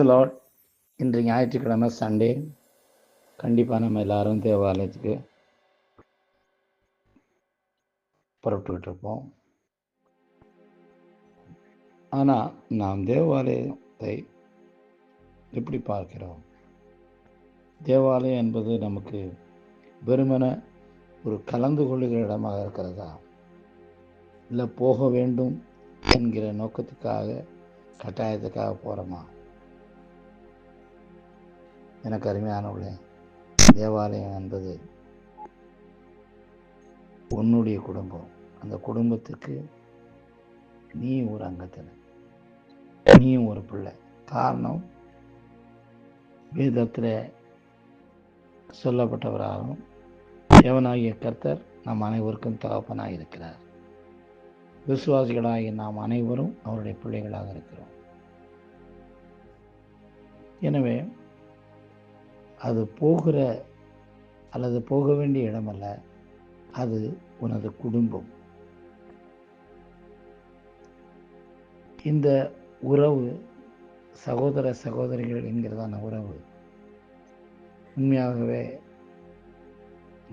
தி Lord. இன்று ஞாயிற்றுக்கிழமை Sunday. கண்டிப்பாக நம்ம எல்லாரும் தேவாலயத்துக்கு புறப்பட்டுக்கிட்டு இருப்போம். ஆனால் நாம் தேவாலயத்தை எப்படி பார்க்கிறோம்? தேவாலயம் என்பது நமக்கு வெறுமன ஒரு கலந்து கொள்ளுகிற இடமாக இருக்கிறதா, இல்லை போக வேண்டும் என்கிற நோக்கத்துக்காக கட்டாயத்துக்காக போகிறோமா? எனக்கு அருமையானவர்களே, தேவாலயம் என்பது உன்னுடைய குடும்பம். அந்த குடும்பத்துக்கு நீ ஒரு அங்கத்தினர், நீ ஒரு பிள்ளை. காரணம், வேதத்தில் சொல்லப்பட்டவராகும் தேவனாகிய கர்த்தர் நம் அனைவருக்கும் தகப்பனாக இருக்கிறார். விசுவாசிகளாகிய நாம் அனைவரும் அவருடைய பிள்ளைகளாக இருக்கிறோம். எனவே அது போகிற அல்லது போக வேண்டிய இடமல்ல, அது உனது குடும்பம். இந்த உறவு சகோதர சகோதரிகள் என்கிறதான உறவு உண்மையாகவே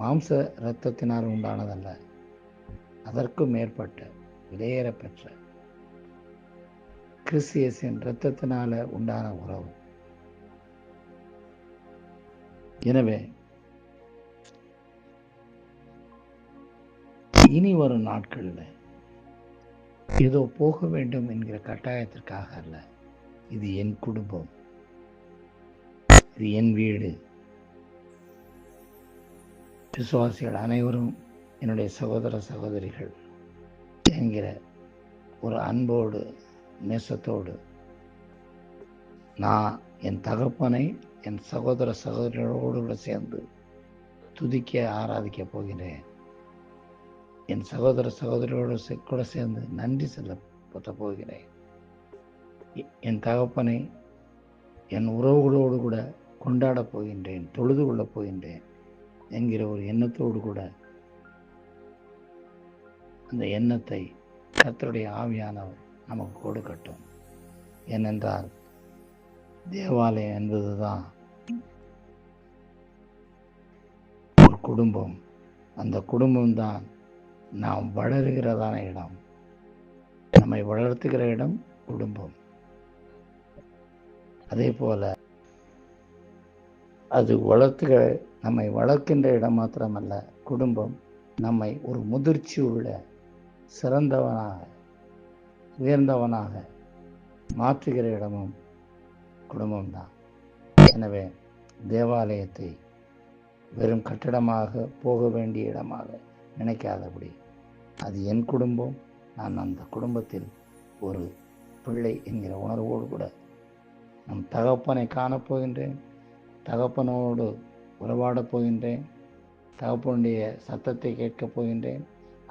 மாம்ச இரத்தத்தினால் உண்டானதல்ல, அதற்கும் மேற்பட்ட விலையேறப்பெற்ற கிறிஸ்தியஸின் இரத்தத்தினால உண்டான உறவு. எனவே இனி வரும் நாட்களில் ஏதோ போக வேண்டும் என்கிற கட்டாயத்திற்காக அல்ல, இது என் குடும்பம், இது என் வீடு. விசுவாசிகள் அனைவரும் என்னுடைய சகோதர சகோதரிகள் என்கிற ஒரு அன்போடு நேசத்தோடு நான் என் தகப்பனை என் சகோதர சகோதரிகளோடு கூட சேர்ந்து துதிக்க ஆராதிக்க போகிறேன். என் சகோதர சகோதரியோடு கூட சேர்ந்து நன்றி செலுத்த போகிறேன். என் தகப்பனை என் உறவுகளோடு கூட கொண்டாடப் போகின்றேன், தொழுது கொள்ளப் போகின்றேன் என்கிற ஒரு எண்ணத்தோடு கூட அந்த எண்ணத்தை கர்த்தருடைய ஆவியானவர் நமக்கு கொடுக்கட்டும். ஏனென்றால் தேவாலயம் என்பதுதான் ஒரு குடும்பம். அந்த குடும்பம்தான் நாம் வளருகிறதான இடம். நம்மை வளர்த்துகிற இடம் குடும்பம். அதே போல அது நம்மை வளர்க்கின்ற இடம் மாத்திரமல்ல, குடும்பம் நம்மை ஒரு முதிர்ச்சி உள்ள சிறந்தவனாக உயர்ந்தவனாக மாற்றுகிற இடமும் குடும்பம்தான். எனவே தேவாலயத்தை வெறும் கட்டிடமாக போக வேண்டிய இடமாக நினைக்காதபடி, அது என் குடும்பம், நான் அந்த குடும்பத்தில் ஒரு பிள்ளை என்கிற உணர்வோடு கூட நம் தகப்பனை காணப்போகின்றேன், தகப்பனோடு உறவாடப் போகின்றேன், தகப்பனுடைய சத்தத்தை கேட்கப் போகின்றேன்.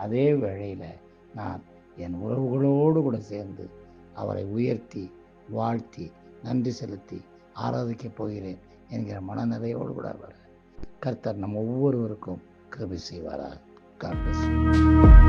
அதே வேளையில் நான் என் உறவுகளோடு கூட சேர்ந்து அவரை உயர்த்தி வாழ்த்தி நன்றி செலுத்தி ஆராதிக்கப் போகிறேன் என்கிற மனநிலையோடு கூட வர கர்த்தர் நம் ஒவ்வொருவருக்கும் கிருபை செய்வாராக. God bless you.